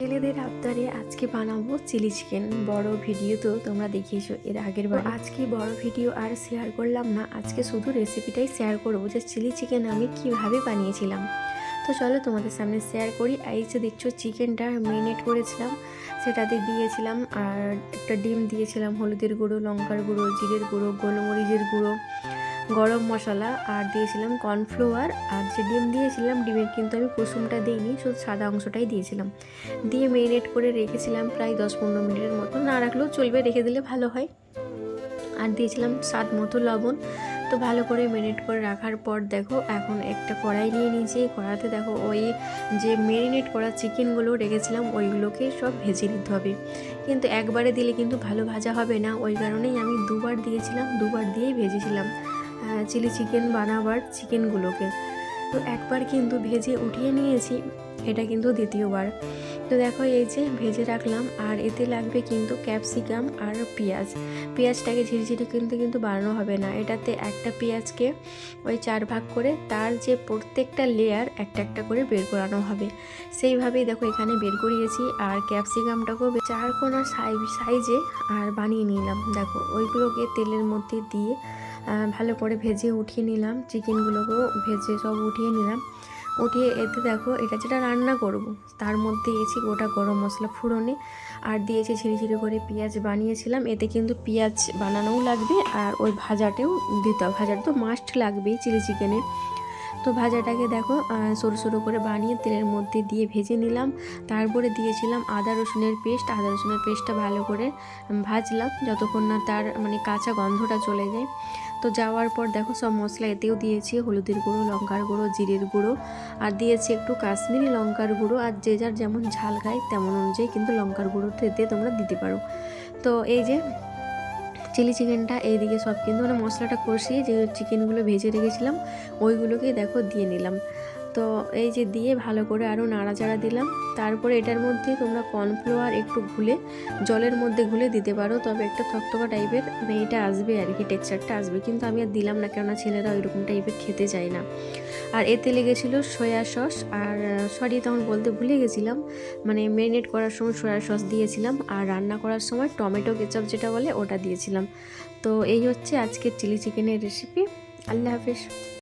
ছেলেদের আবদারে আজকে বানাবো চিলি চিকেন। বড় ভিডিও তো তোমরা দেখিয়েছো এর আগের বার। আজকে বড় ভিডিও আর শেয়ার করলাম না, আজকে শুধু রেসিপিটাই শেয়ার করবো যে চিলি চিকেন আমি কিভাবে বানিয়েছিলাম। তো চলো তোমাদের সামনে শেয়ার করি। এই যে দেখছো চিকেনটা ম্যারিনেট করেছিলাম, সেটাতে দিয়েছিলাম আর একটা ডিম দিয়েছিলাম, হলুদের গুঁড়ো, লঙ্কার গুঁড়ো, জিরের গুঁড়ো, গোলমরিচের গুঁড়ো, গরম মশলা, আর দিয়েছিলাম কর্নফ্লাওয়ার। আর যে ডিম দিয়েছিলাম, ডিমের কিন্তু আমি কুসুমটা দিইনি, শুধু সাদা অংশটাই দিয়েছিলাম। দিয়ে মেরিনেট করে রেখেছিলাম প্রায় 10-15 মিনিটের মতো, না রাখলেও চলবে, রেখে দিলে ভালো হয়। আর দিয়েছিলাম স্বাদ মতো লবণ। তো ভালো করে মেরিনেট করে রাখার পর দেখো এখন একটা কড়াই নিয়ে নিয়েছি। কড়াতে দেখো ওই যে মেরিনেট করা চিকেনগুলো রেখেছিলাম ওইগুলোকে সব ভেজে নিতে হবে, কিন্তু একবারে দিলে কিন্তু ভালো ভাজা হবে না, ওই কারণেই আমি দুবার দিয়েছিলাম, দুবার দিয়েই ভেজেছিলাম চিলি চিকেন বানাবার চিকেনগুলোকে। তো একবার কিন্তু ভেজে উঠিয়ে নিয়েছি, এটা কিন্তু দ্বিতীয়বার। তো দেখো এই যে ভেজে রাখলাম। আর এতে লাগবে কিন্তু ক্যাপসিকাম আর পেঁয়াজটাকে ঝিরিঝিরি কিন্তু বানানো হবে না, এটাতে একটা পেঁয়াজকে ওই 4 ভাগ করে তার যে প্রত্যেকটা লেয়ার একটা একটা করে বের করানো হবে, সেইভাবেই দেখো এখানে বের করিয়েছি। আর ক্যাপসিকামটাকেও 4 কোনা সাইজে আর বানিয়ে নিলাম। দেখো ওইগুলোকে তেলের মধ্যে দিয়ে ভালো করে ভেজে উঠিয়ে নিলাম, চিকেনগুলোকেও ভেজে সব উঠিয়ে নিলাম। উঠিয়ে এতে দেখো এটা যেটা রান্না করব তার মধ্যে দিয়েছি গোটা গরম মশলা ফোড়নে, আর দিয়েছি ঝিরিঝিরি করে পেঁয়াজ বানিয়েছিলাম। এতে কিন্তু পেঁয়াজ বানানোও লাগবে আর ওই ভাজাটাও দিতে হবে, ভাজাটা তো মাস্ট লাগবেই চিলি চিকেনে। তো ভাজাটাকে দেখো সরু সরু করে বানিয়ে তেলের মধ্যে দিয়ে ভেজে নিলাম। তারপরে দিয়েছিলাম আদা রসুনের পেস্টটা ভালো করে ভাজলাম যতক্ষণ না তার মানে কাঁচা গন্ধটা চলে যায়। তো যাওয়ার পর দেখো সব মশলা এতেও দিয়েছি, হলুদের গুঁড়ো, লঙ্কার গুঁড়ো, জিরের গুঁড়ো, আর দিয়েছি একটু কাশ্মীরি লঙ্কার গুঁড়ো। আর যে যার যেমন ঝাল খায় তেমন অনুযায়ী কিন্তু লঙ্কার গুঁড়োটা এতে তোমরা দিতে পারো। তো এই যে চিলি চিকেনটা এইদিকে সব কিন্তু মানে মশলাটা কষিয়ে যে চিকেনগুলো ভেজে রেখেছিলাম ওইগুলোকে দেখো দিয়ে নিলাম। তো এই যে দিয়ে ভালো করে আরও নাড়াচাড়া দিলাম। তারপরে এটার মধ্যে তোমরা কর্নফ্লাওয়ার একটু জলের মধ্যে ঘুলে দিতে পারো, তবে একটা থকথকা টাইপের মানে এটা আসবে আর কি, টেক্সচারটা আসবে, কিন্তু আমি আর দিলাম না, কেননা ছেলেরা ওইরকম টাইপের খেতে চায় না। আর এতে লেগেছিলো সয়া সস, আর সরি তখন বলতে ভুলে গেছিলাম, মানে ম্যারিনেট করার সময় সয়া সস দিয়েছিলাম, আর রান্না করার সময় টমেটো কেচাপ যেটা বলে ওটা দিয়েছিলাম। তো এই হচ্ছে আজকের চিলি চিকেনের রেসিপি। আল্লাহ হাফেজ।